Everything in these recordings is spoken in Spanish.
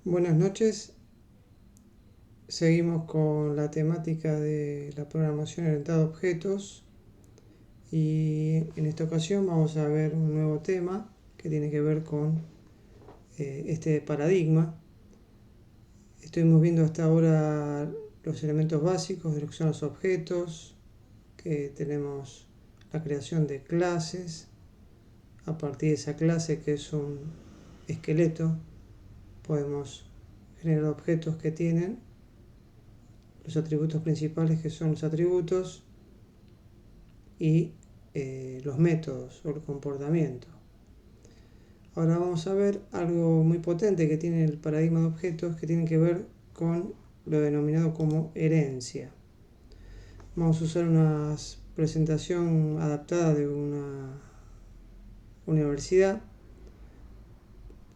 Buenas noches, seguimos con la temática de la programación orientada a objetos y en esta ocasión vamos a ver un nuevo tema que tiene que ver con este paradigma. Estuvimos viendo hasta ahora los elementos básicos de lo que son los objetos, que tenemos la creación de clases. A partir de esa clase, que es un esqueleto, podemos generar objetos que tienen los atributos principales, que son los atributos y los métodos o el comportamiento. Ahora vamos a ver algo muy potente que tiene el paradigma de objetos, que tiene que ver con lo denominado como herencia. Vamos a usar una presentación adaptada de una universidad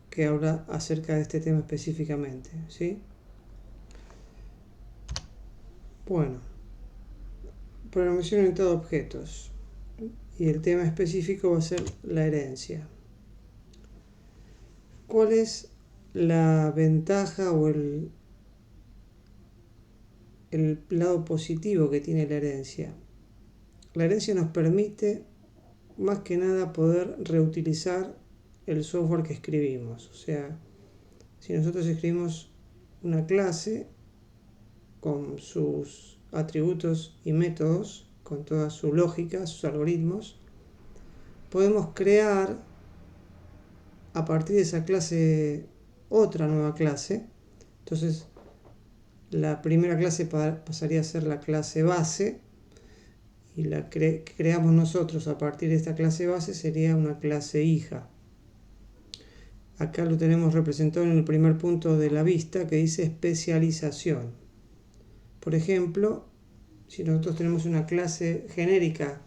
que habla acerca de este tema específicamente, ¿sí? Bueno, programación orientada a objetos, y el tema específico va a ser la herencia. ¿Cuál es la ventaja o el lado positivo que tiene la herencia? La herencia nos permite más que nada poder reutilizar el software que escribimos. O sea, si nosotros escribimos una clase con sus atributos y métodos, con toda su lógica, sus algoritmos, podemos crear a partir de esa clase otra nueva clase. Entonces, la primera clase pasaría a ser la clase base, y la que creamos nosotros a partir de esta clase base sería una clase hija. Acá lo tenemos representado en el primer punto de la vista, que dice especialización. Por ejemplo, si nosotros tenemos una clase genérica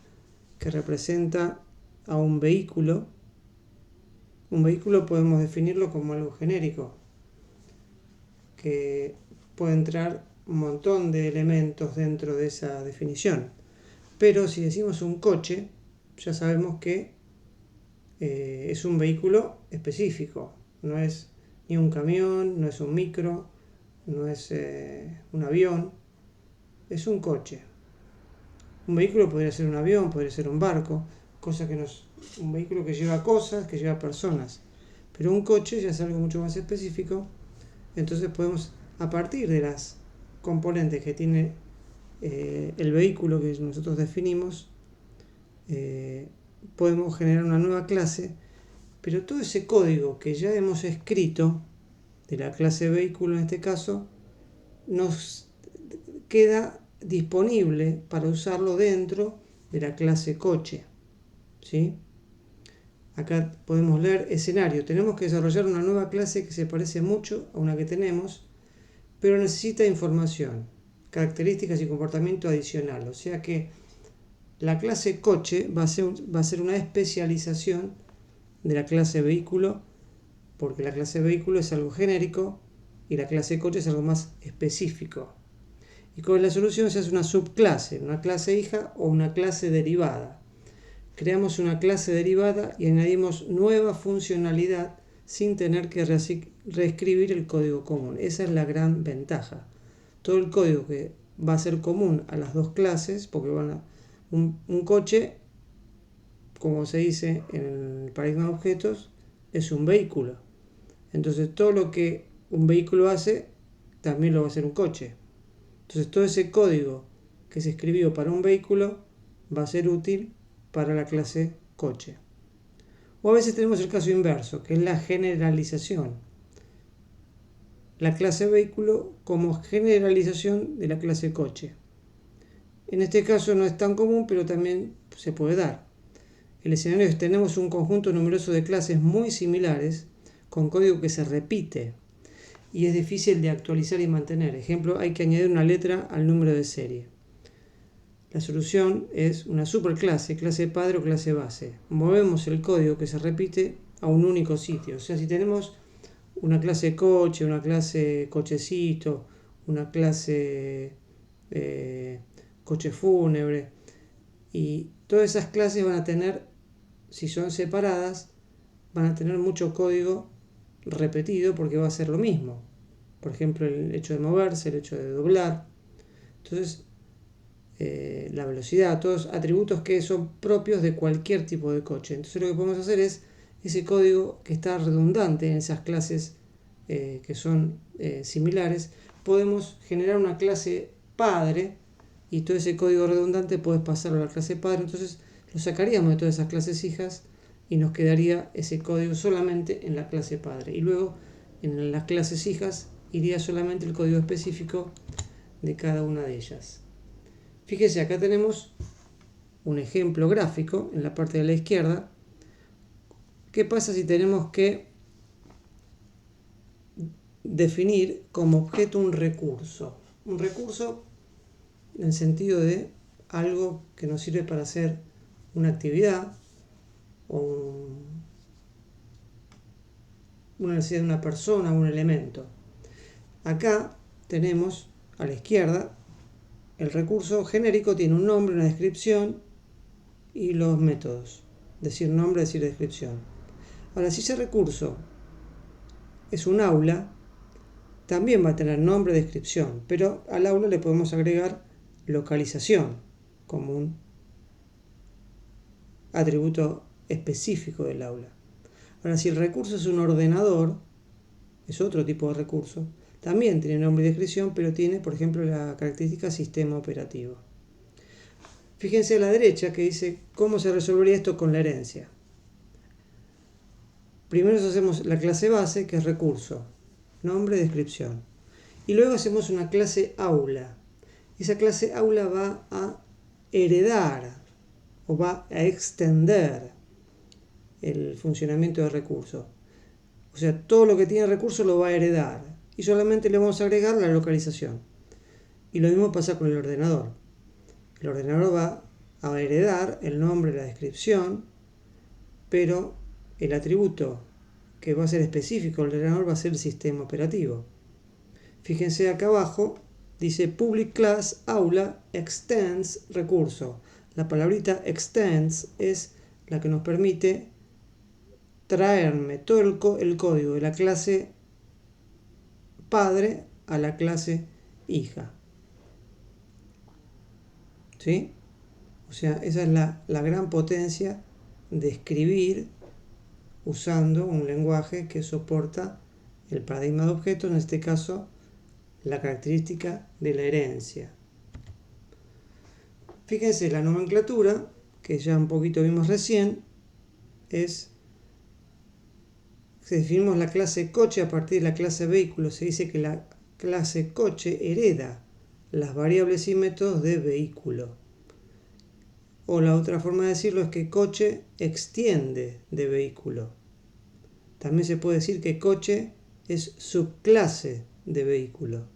que representa a un vehículo podemos definirlo como algo genérico, que puede entrar un montón de elementos dentro de esa definición. Pero si decimos un coche, ya sabemos que es un vehículo específico. No es ni un camión, no es un micro, no es un avión, es un coche. Un vehículo podría ser un avión, podría ser un barco, un vehículo que lleva cosas, que lleva personas. Pero un coche ya es algo mucho más específico. Entonces podemos, a partir de las componentes que tiene el vehículo que nosotros definimos, podemos generar una nueva clase, pero todo ese código que ya hemos escrito de la clase vehículo en este caso nos queda disponible para usarlo dentro de la clase coche, ¿sí? Acá podemos leer escenario. Tenemos que desarrollar una nueva clase que se parece mucho a una que tenemos, pero necesita información, características y comportamiento adicional. O sea que la clase coche va a ser una especialización de la clase vehículo, porque la clase vehículo es algo genérico y la clase coche es algo más específico. Y con la solución se hace una subclase, una clase hija o una clase derivada. Creamos una clase derivada y añadimos nueva funcionalidad sin tener que reescribir el código común. Esa es la gran ventaja. Todo el código que va a ser común a las dos clases, porque un coche, como se dice en el paradigma de objetos, es un vehículo. Entonces todo lo que un vehículo hace, también lo va a hacer un coche. Entonces todo ese código que se escribió para un vehículo va a ser útil para la clase coche. O a veces tenemos el caso inverso, que es la generalización. La clase vehículo como generalización de la clase coche. En este caso no es tan común, pero también se puede dar. El escenario es que tenemos un conjunto numeroso de clases muy similares, con código que se repite y es difícil de actualizar y mantener. Ejemplo, hay que añadir una letra al número de serie. La solución es una superclase, clase padre o clase base. Movemos el código que se repite a un único sitio. O sea, si tenemos una clase coche, una clase cochecito, una clase coche fúnebre, y todas esas clases van a tener, si son separadas, van a tener mucho código repetido porque va a ser lo mismo. Por ejemplo, el hecho de moverse, el hecho de doblar. Entonces, la velocidad, todos atributos que son propios de cualquier tipo de coche. Entonces lo que podemos hacer es ese código que está redundante en esas clases que son similares, podemos generar una clase padre y todo ese código redundante puedes pasarlo a la clase padre. Entonces lo sacaríamos de todas esas clases hijas y nos quedaría ese código solamente en la clase padre. Y luego en las clases hijas iría solamente el código específico de cada una de ellas. Fíjese, acá tenemos un ejemplo gráfico en la parte de la izquierda. ¿Qué pasa si tenemos que definir como objeto un recurso? Un recurso en el sentido de algo que nos sirve para hacer una actividad o una necesidad de una persona o un elemento. Acá tenemos a la izquierda el recurso genérico, tiene un nombre, una descripción y los métodos. Decir nombre, decir descripción. Ahora, si ese recurso es un aula, también va a tener nombre, descripción, pero al aula le podemos agregar localización como un atributo específico del aula. Ahora, si el recurso es un ordenador, es otro tipo de recurso, también tiene nombre y descripción, pero tiene, por ejemplo, la característica sistema operativo. Fíjense a la derecha que dice cómo se resolvería esto con la herencia. Primero hacemos la clase base, que es recurso, nombre, descripción. Y luego hacemos una clase aula. Esa clase aula va a heredar o va a extender el funcionamiento del recurso. O sea, todo lo que tiene recurso lo va a heredar. Y solamente le vamos a agregar la localización. Y lo mismo pasa con el ordenador. El ordenador va a heredar el nombre, la descripción, pero el atributo que va a ser específico del ordenador va a ser el sistema operativo. Fíjense acá abajo, dice public class aula extends recurso. La palabrita extends es la que nos permite traerme todo el código de la clase padre a la clase hija. ¿Sí? O sea, esa es la gran potencia de escribir usando un lenguaje que soporta el paradigma de objetos, en este caso la característica de la herencia. Fíjense, la nomenclatura, que ya un poquito vimos recién, es, si definimos la clase coche a partir de la clase vehículo, se dice que la clase coche hereda las variables y métodos de vehículo. O la otra forma de decirlo es que coche extiende de vehículo. También se puede decir que coche es subclase de vehículo.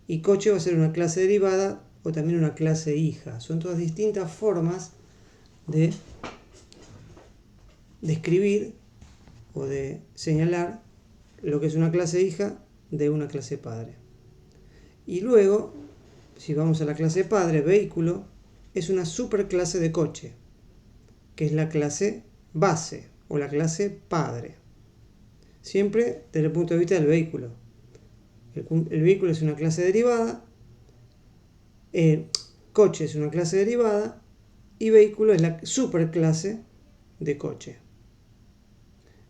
Y coche va a ser una clase derivada o también una clase hija. Son todas distintas formas de describir o de señalar lo que es una clase hija de una clase padre. Y luego, si vamos a la clase padre, vehículo, es una superclase de coche, que es la clase base o la clase padre. Siempre desde el punto de vista del vehículo. El vehículo es una clase derivada, coche es una clase derivada y vehículo es la superclase de coche.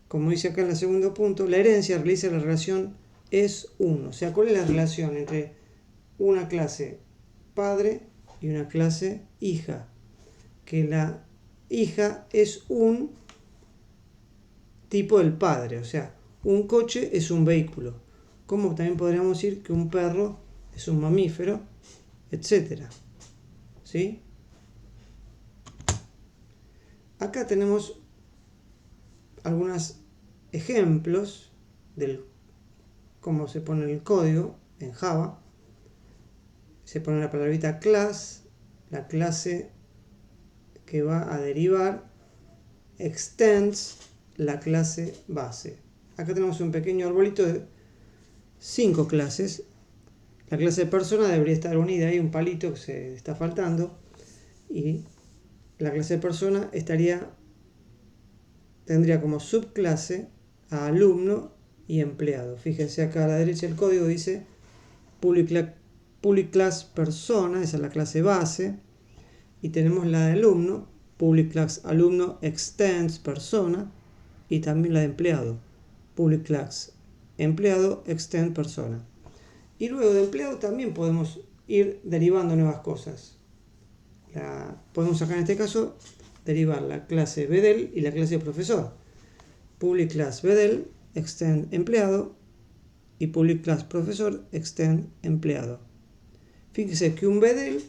Como dice acá en el segundo punto, la herencia realiza la relación es 1. O sea, ¿cuál es la relación entre una clase padre y una clase hija? Que la hija es un tipo del padre, o sea, un coche es un vehículo. Como también podríamos decir que un perro es un mamífero, etc. ¿Sí? Acá tenemos algunos ejemplos de cómo se pone el código en Java. Se pone la palabrita class, la clase que va a derivar, extends, la clase base. Acá tenemos un pequeño arbolito de 5 clases. La clase de persona debería estar unida, hay un palito que se está faltando, y la clase de persona tendría como subclase a alumno y empleado. Fíjense acá a la derecha el código dice public class persona, esa es la clase base, y tenemos la de alumno, public class alumno extends persona, y también la de empleado, public class empleado extend persona. Y luego de empleado también podemos ir derivando nuevas cosas. Podemos sacar en este caso derivar la clase bedel y la clase profesor. Public class bedel extend empleado y public class profesor extend empleado. Fíjese que un bedel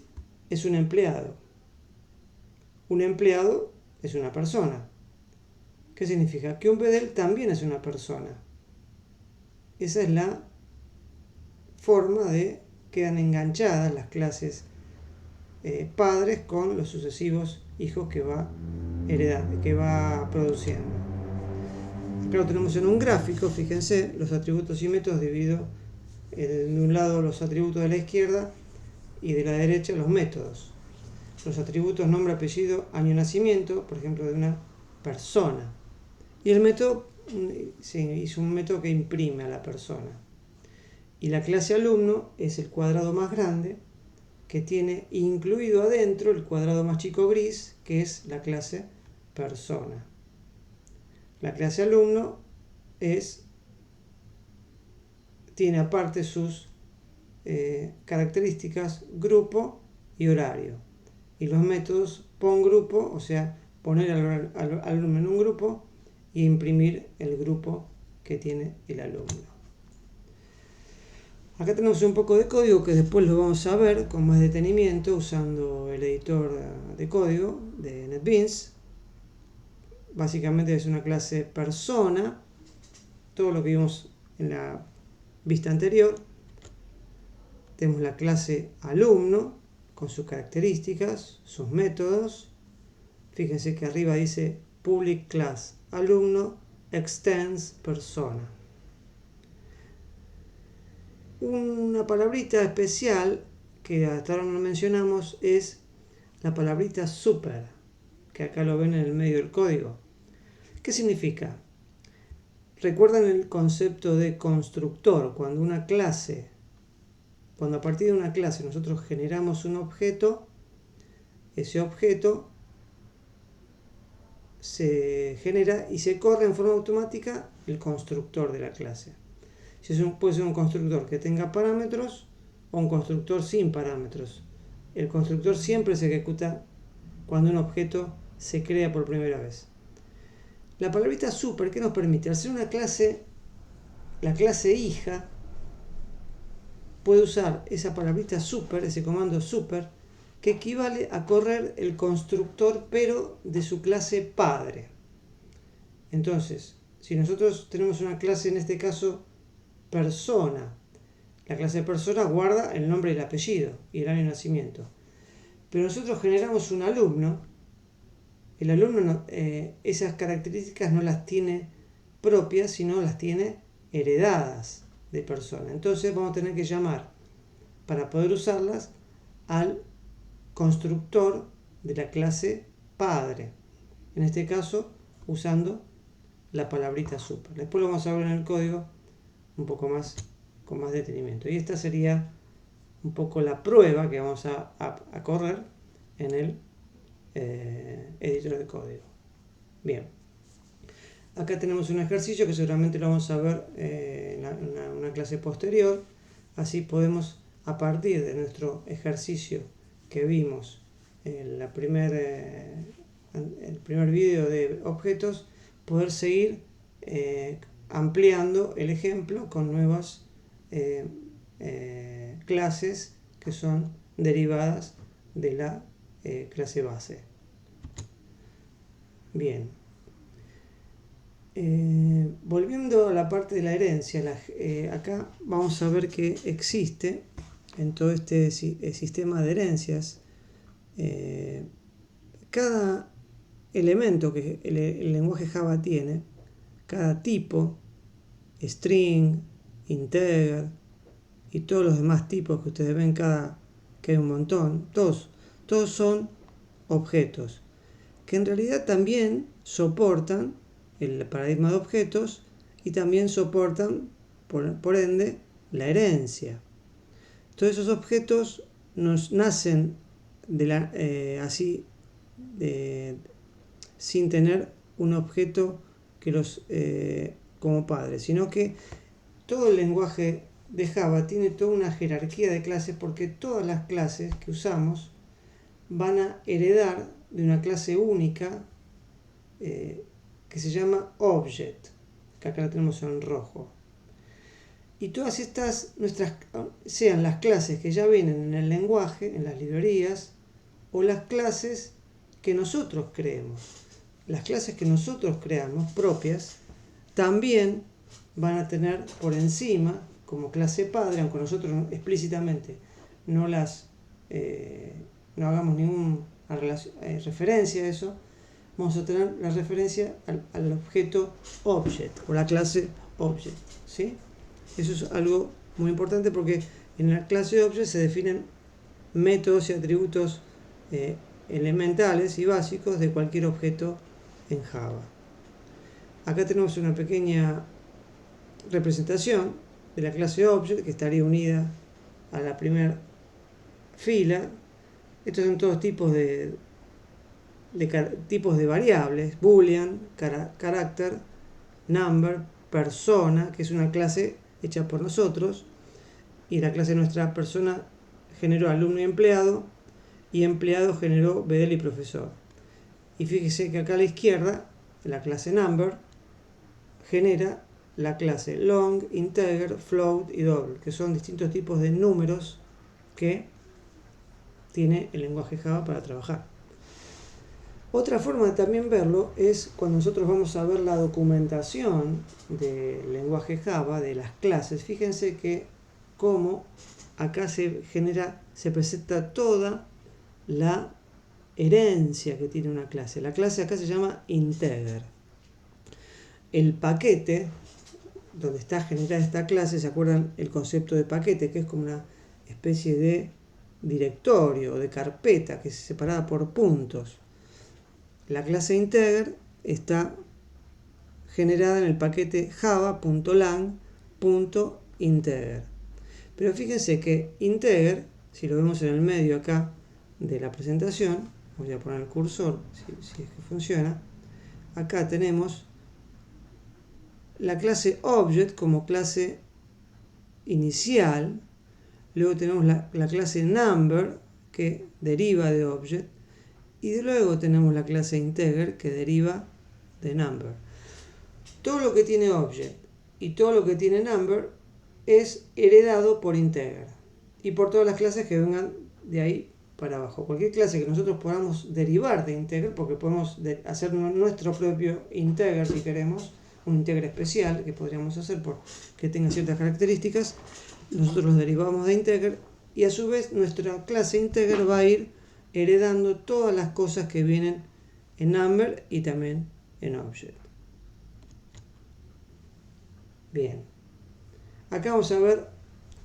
es un empleado. Un empleado es una persona. ¿Qué significa? Que un bedel también es una persona. Esa es la forma de quedan enganchadas las clases padres con los sucesivos hijos que va heredando, que va produciendo. Acá lo tenemos en un gráfico, fíjense, los atributos y métodos dividido de un lado los atributos de la izquierda y de la derecha los métodos. Los atributos nombre, apellido, año de nacimiento, por ejemplo, de una persona. Y el método es un método que imprime a la persona. Y la clase alumno es el cuadrado más grande que tiene incluido adentro el cuadrado más chico gris, que es la clase persona. La clase alumno tiene aparte sus características grupo y horario. Y los métodos pon grupo, o sea, poner al alumno en un grupo y imprimir el grupo que tiene el alumno. Acá tenemos un poco de código que después lo vamos a ver con más detenimiento usando el editor de código de NetBeans. Básicamente es una clase persona, todo lo que vimos en la vista anterior. Tenemos la clase alumno con sus características, sus métodos. Fíjense que arriba dice public class alumno extends persona. Una palabrita especial que hasta ahora no mencionamos es la palabrita super, que acá lo ven en el medio del código. ¿Qué significa? ¿Recuerdan el concepto de constructor? Cuando a partir de una clase nosotros generamos un objeto, ese objeto se genera y se corre en forma automática el constructor de la clase. Puede ser un constructor que tenga parámetros o un constructor sin parámetros. El constructor siempre se ejecuta cuando un objeto se crea por primera vez. La palabrita super, ¿qué nos permite? Al ser una clase, la clase hija puede usar esa palabrita super, ese comando super, que equivale a correr el constructor pero de su clase padre. Entonces, si nosotros tenemos una clase, en este caso persona, la clase persona guarda el nombre y el apellido y el año de nacimiento. Pero nosotros generamos un alumno, el alumno esas características no las tiene propias, sino las tiene heredadas de persona. Entonces vamos a tener que llamar, para poder usarlas, al constructor de la clase padre. En este caso, usando la palabrita super. Después lo vamos a ver en el código un poco más, con más detenimiento. Y esta sería un poco la prueba que vamos a correr en el editor de código. Bien. Acá tenemos un ejercicio que seguramente lo vamos a ver en una clase posterior. Así podemos, a partir de nuestro ejercicio que vimos en el primer vídeo de objetos, poder seguir ampliando el ejemplo con nuevas clases que son derivadas de la clase base. Bien. Volviendo a la parte de la herencia, acá vamos a ver que existe en todo este sistema de herencias cada elemento que el lenguaje Java tiene, cada tipo, string, integer y todos los demás tipos que ustedes ven, que hay un montón, todos son objetos que en realidad también soportan el paradigma de objetos y también soportan, por ende, la herencia. Todos esos objetos nos nacen sin tener un objeto que los como padre, sino que todo el lenguaje de Java tiene toda una jerarquía de clases, porque todas las clases que usamos van a heredar de una clase única que se llama Object, que acá la tenemos en rojo. Y todas estas, sean las clases que ya vienen en el lenguaje, en las librerías, o las clases que nosotros creemos. Las clases que nosotros creamos, propias, también van a tener por encima, como clase padre, aunque nosotros explícitamente no hagamos ninguna referencia a eso, vamos a tener la referencia al objeto object, o la clase object, ¿sí? Eso es algo muy importante, porque en la clase object se definen métodos y atributos elementales y básicos de cualquier objeto en Java. Acá tenemos una pequeña representación de la clase object, que estaría unida a la primera fila. Estos son todos tipos de variables: boolean, character, number, persona, que es una clase hecha por nosotros, y la clase de nuestra persona generó alumno y empleado generó bedel y profesor. Y fíjese que acá a la izquierda, la clase number genera la clase long, integer, float y double, que son distintos tipos de números que tiene el lenguaje Java para trabajar. Otra forma de también verlo es cuando nosotros vamos a ver la documentación del lenguaje Java, de las clases. Fíjense que como acá se presenta toda la herencia que tiene una clase. La clase acá se llama integer. El paquete donde está generada esta clase, ¿se acuerdan el concepto de paquete? Que es como una especie de directorio o de carpeta que es separada por puntos. La clase integer está generada en el paquete java.lang.integer. Pero fíjense que integer, si lo vemos en el medio acá de la presentación, voy a poner el cursor si es que funciona, acá tenemos la clase object como clase inicial, luego tenemos la clase number que deriva de object, y luego tenemos la clase integer que deriva de number. Todo lo que tiene object y todo lo que tiene number es heredado por integer y por todas las clases que vengan de ahí para abajo. Cualquier clase que nosotros podamos derivar de integer, porque podemos hacer nuestro propio integer si queremos, un integer especial que podríamos hacer que tenga ciertas características, nosotros los derivamos de integer, y a su vez nuestra clase integer va a ir heredando todas las cosas que vienen en number y también en object. Bien, acá vamos a ver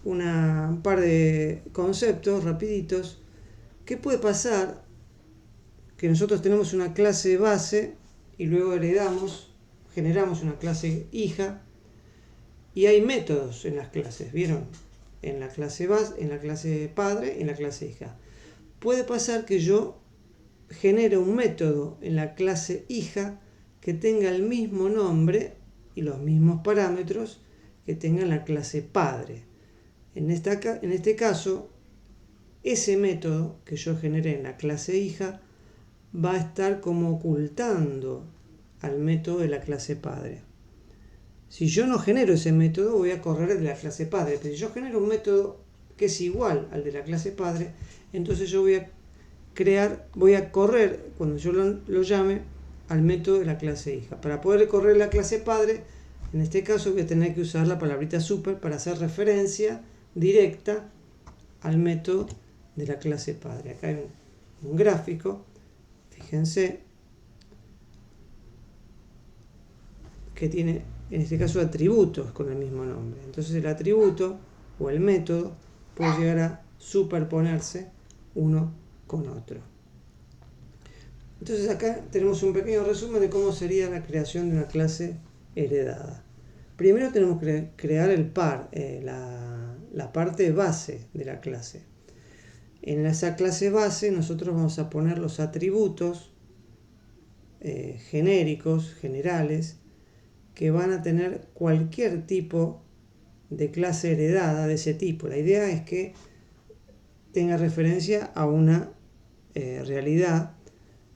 un par de conceptos rapiditos. ¿Qué puede pasar? Que nosotros tenemos una clase base y luego generamos una clase hija, y hay métodos en las clases, ¿vieron? En la clase base, en la clase padre, en la clase hija. Puede pasar que yo genere un método en la clase hija que tenga el mismo nombre y los mismos parámetros que tenga la clase padre. En este caso, ese método que yo generé en la clase hija va a estar como ocultando al método de la clase padre. Si yo no genero ese método, voy a correr de la clase padre. Pero si yo genero un método que es igual al de la clase padre, entonces yo voy a correr, cuando yo lo llame, al método de la clase hija. Para poder correr la clase padre, en este caso voy a tener que usar la palabrita super para hacer referencia directa al método de la clase padre. Acá hay un gráfico, fíjense, que tiene en este caso atributos con el mismo nombre. Entonces el atributo o el método puede llegar a superponerse uno con otro. Entonces acá tenemos un pequeño resumen de cómo sería la creación de una clase heredada. Primero tenemos que crear el la parte base de la clase. En esa clase base nosotros vamos a poner los atributos genéricos, generales, que van a tener cualquier tipo de clase heredada de ese tipo. La idea es que tenga referencia a una realidad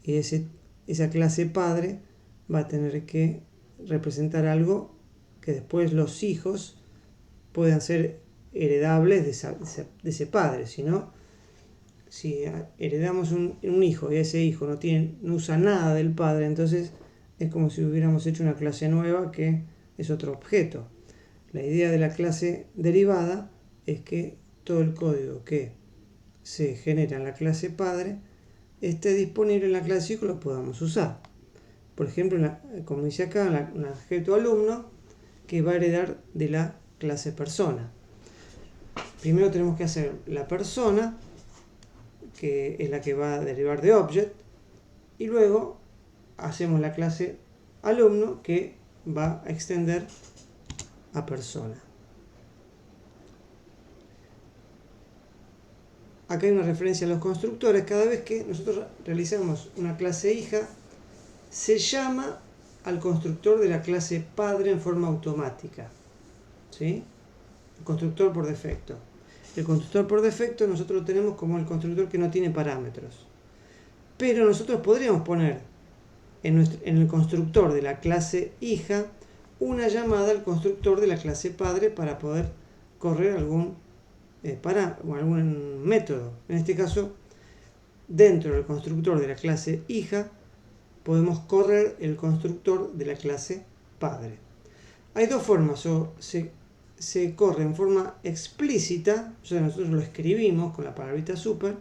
y esa clase padre va a tener que representar algo que después los hijos puedan ser heredables de ese padre. Si no, si heredamos un hijo y ese hijo no usa nada del padre, entonces es como si hubiéramos hecho una clase nueva que es otro objeto. La idea de la clase derivada es que todo el código que se genera en la clase padre esté disponible en la clase hijo y lo podamos usar. Por ejemplo, como dice acá, un objeto alumno que va a heredar de la clase persona. Primero tenemos que hacer la persona, que es la que va a derivar de object, y luego hacemos la clase alumno que va a extender a persona. Acá hay una referencia a los constructores. Cada vez que nosotros realizamos una clase hija, se llama al constructor de la clase padre en forma automática. ¿Sí? El constructor por defecto. El constructor por defecto nosotros lo tenemos como el constructor que no tiene parámetros. Pero nosotros podríamos poner en el constructor de la clase hija una llamada al constructor de la clase padre para poder correr algún método. En este caso, dentro del constructor de la clase hija podemos correr el constructor de la clase padre. Hay dos formas: o se corre en forma explícita, o sea, nosotros lo escribimos con la palabrita super,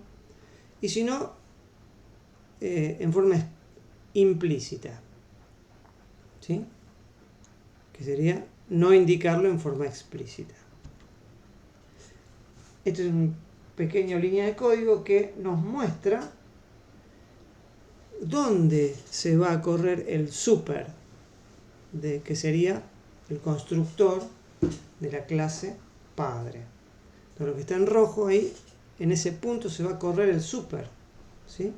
y si no, en forma implícita, ¿sí? Que sería no indicarlo en forma explícita. Esta es una pequeña línea de código que nos muestra dónde se va a correr el super, que sería el constructor de la clase padre. Entonces, lo que está en rojo ahí, en ese punto se va a correr el super, ¿sí?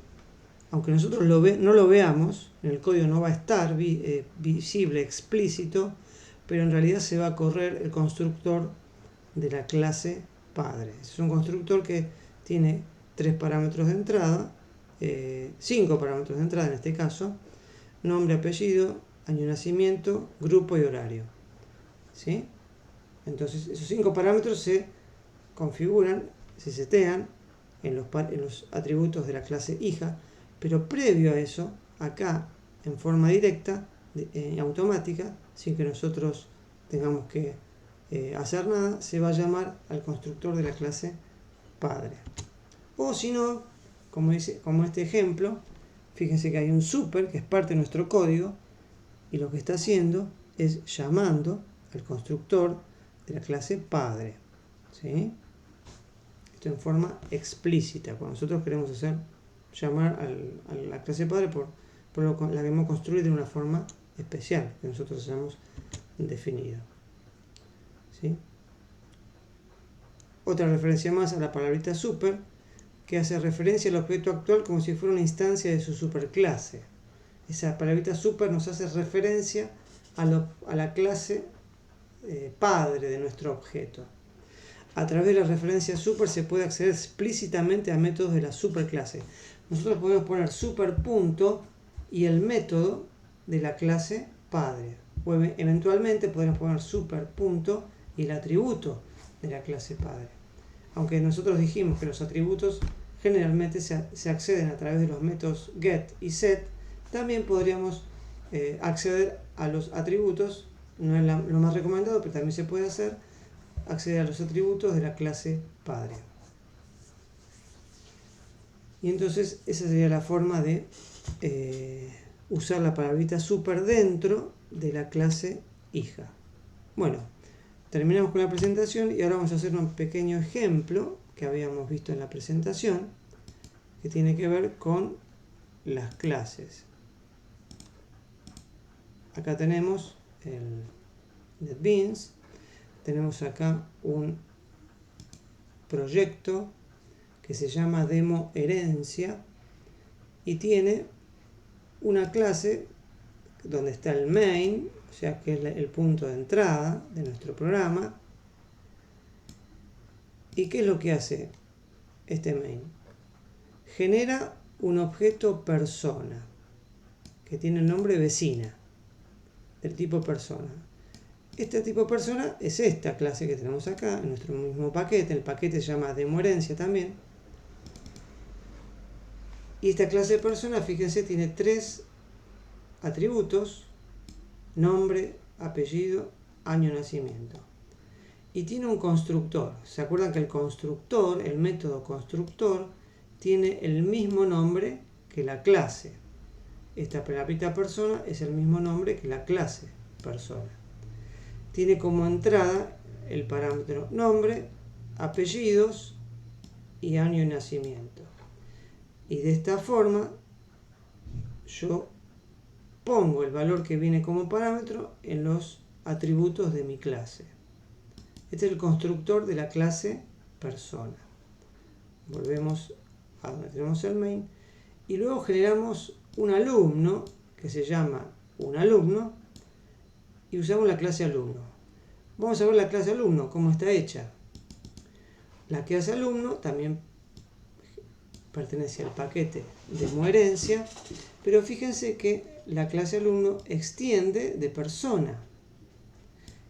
Aunque nosotros no lo veamos, en el código no va a estar visible, explícito, pero en realidad se va a correr el constructor de la clase padre. Es un constructor que tiene 3 parámetros de entrada, 5 parámetros de entrada en este caso: nombre, apellido, año de nacimiento, grupo y horario. ¿Sí? Entonces esos 5 parámetros se configuran, se setean en los atributos de la clase hija, pero previo a eso, acá en forma directa, automática, sin que nosotros tengamos que hacer nada, se va a llamar al constructor de la clase padre. O si no, como este ejemplo, fíjense que hay un super que es parte de nuestro código y lo que está haciendo es llamando al constructor de la clase padre. ¿Sí? Esto en forma explícita, cuando nosotros queremos llamar a la clase padre por la queremos construir de una forma especial que nosotros hayamos definido. ¿Sí? Otra referencia más a la palabrita super, que hace referencia al objeto actual como si fuera una instancia de su superclase. Esa palabrita super nos hace referencia a la clase padre de nuestro objeto. A través de la referencia super se puede acceder explícitamente a métodos de la superclase. Nosotros podemos poner super punto y el método de la clase padre. O eventualmente podemos poner super punto y el atributo de la clase padre. Aunque nosotros dijimos que los atributos generalmente se acceden a través de los métodos get y set, también podríamos acceder a los atributos, no es lo más recomendado, pero también se puede hacer, acceder a los atributos de la clase padre. Y entonces esa sería la forma de usar la palabrita super dentro de la clase hija. Bueno, terminamos con la presentación y ahora vamos a hacer un pequeño ejemplo que habíamos visto en la presentación, que tiene que ver con las clases. Acá tenemos NetBeans. Tenemos acá un proyecto que se llama Demo Herencia y tiene una clase donde está el main, o sea que es el punto de entrada de nuestro programa. ¿Y qué es lo que hace este main? Genera un objeto persona que tiene el nombre vecina, del tipo persona. Este tipo persona es esta clase que tenemos acá en nuestro mismo paquete. El paquete se llama Demo Herencia también. Y esta clase de persona, fíjense, tiene 3 atributos: nombre, apellido, año de nacimiento. Y tiene un constructor. ¿Se acuerdan que el constructor, el método constructor, tiene el mismo nombre que la clase? Esta palabrita persona es el mismo nombre que la clase persona. Tiene como entrada el parámetro nombre, apellidos y año de nacimiento. Y de esta forma yo pongo el valor que viene como parámetro en los atributos de mi clase. Este es el constructor de la clase persona. Volvemos a donde tenemos el main y luego generamos un alumno que se llama un alumno y usamos la clase alumno. Vamos a ver la clase alumno, cómo está hecha. La clase alumno también pertenece al paquete Demo Herencia, pero fíjense que la clase alumno extiende de persona.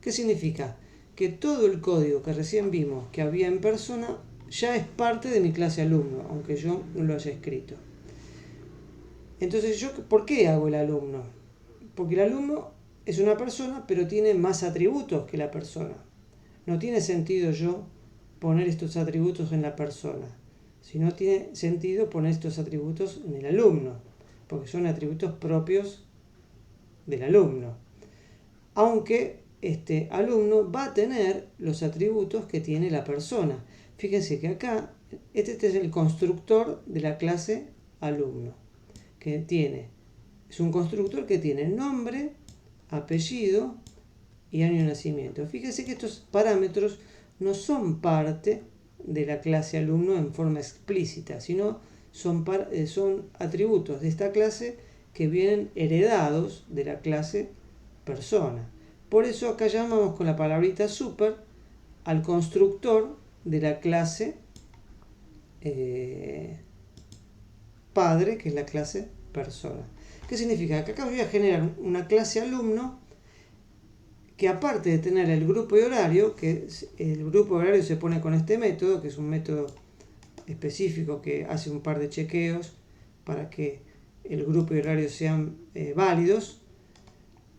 ¿Qué significa? Que todo el código que recién vimos que había en persona ya es parte de mi clase alumno, aunque yo no lo haya escrito. Entonces, ¿por qué hago el alumno? Porque el alumno es una persona, pero tiene más atributos que la persona. No tiene sentido yo poner estos atributos en la persona, sino tiene sentido poner estos atributos en el alumno, porque son atributos propios del alumno. Aunque este alumno va a tener los atributos que tiene la persona. Fíjense que acá, este es el constructor de la clase alumno, es un constructor que tiene nombre, apellido y año de nacimiento. Fíjense que estos parámetros no son parte de la clase alumno en forma explícita, sino son atributos de esta clase que vienen heredados de la clase persona. Por eso acá llamamos con la palabrita super al constructor de la clase padre, que es la clase persona. ¿Qué significa? Que acá voy a generar una clase alumno que, aparte de tener el grupo y horario, que el grupo y horario se pone con este método, que es un método específico que hace un par de chequeos para que el grupo y horario sean válidos.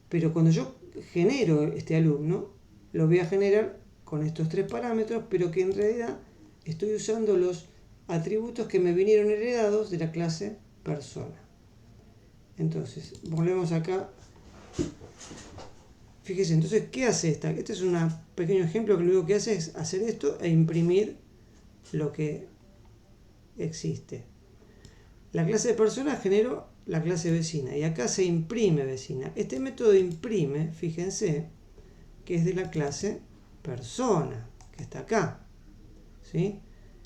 Pero cuando yo genero este alumno, lo voy a generar con estos 3 parámetros, pero que en realidad estoy usando los atributos que me vinieron heredados de la clase persona. Entonces, volvemos acá. Fíjense, entonces, ¿qué hace esta? Este es un pequeño ejemplo que lo único que hace es hacer esto e imprimir lo que existe. La clase de persona generó la clase vecina y acá se imprime vecina. Este método imprime, fíjense, que es de la clase persona, que está acá. ¿Sí?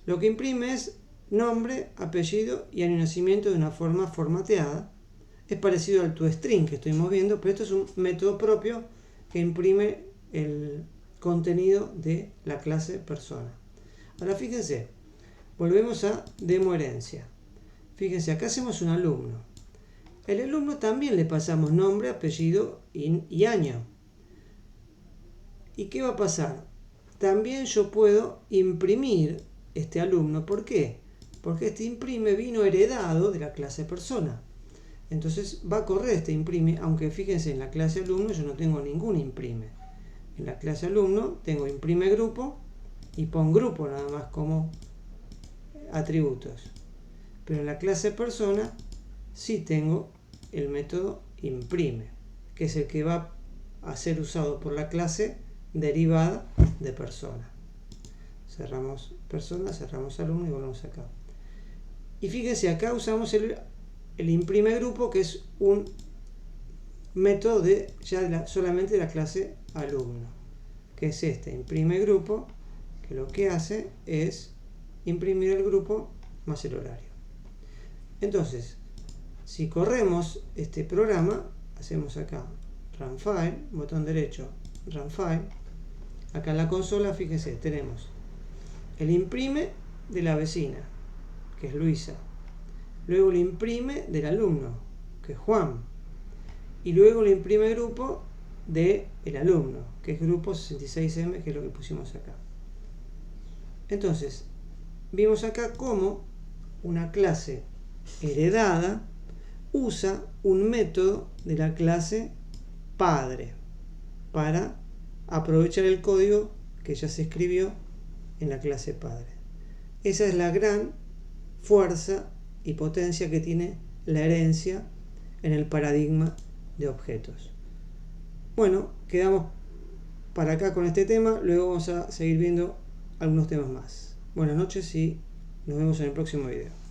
Lo que imprime es nombre, apellido y año de nacimiento de una forma formateada. Es parecido al toString que estuvimos viendo, pero esto es un método propio que imprime el contenido de la clase persona. Ahora fíjense, volvemos a Demo Herencia. Fíjense, acá hacemos un alumno. El alumno también le pasamos nombre, apellido y año. ¿Y qué va a pasar? También yo puedo imprimir este alumno. ¿Por qué? Porque este imprime vino heredado de la clase persona. Entonces va a correr este imprime, aunque fíjense, en la clase alumno yo no tengo ningún imprime. En la clase alumno tengo imprime grupo y pon grupo nada más como atributos. Pero en la clase persona sí tengo el método imprime, que es el que va a ser usado por la clase derivada de persona. Cerramos persona, cerramos alumno y volvemos acá. Y fíjense, acá usamos el imprime grupo, que es un método solamente de la clase alumno, que es este, imprime grupo, que lo que hace es imprimir el grupo más el horario. Entonces, si corremos este programa, hacemos acá Run File, botón derecho, Run File. Acá en la consola, fíjense, tenemos el imprime de la vecina, que es Luisa. Luego el imprime del alumno, que es Juan. Y luego el imprime grupo del alumno, que es grupo 66M, que es lo que pusimos acá. Entonces, vimos acá cómo una clase heredada usa un método de la clase padre para aprovechar el código que ya se escribió en la clase padre. Esa es la gran fuerza y potencia que tiene la herencia en el paradigma de objetos. Bueno, quedamos para acá con este tema, luego vamos a seguir viendo algunos temas más. Buenas noches y nos vemos en el próximo video.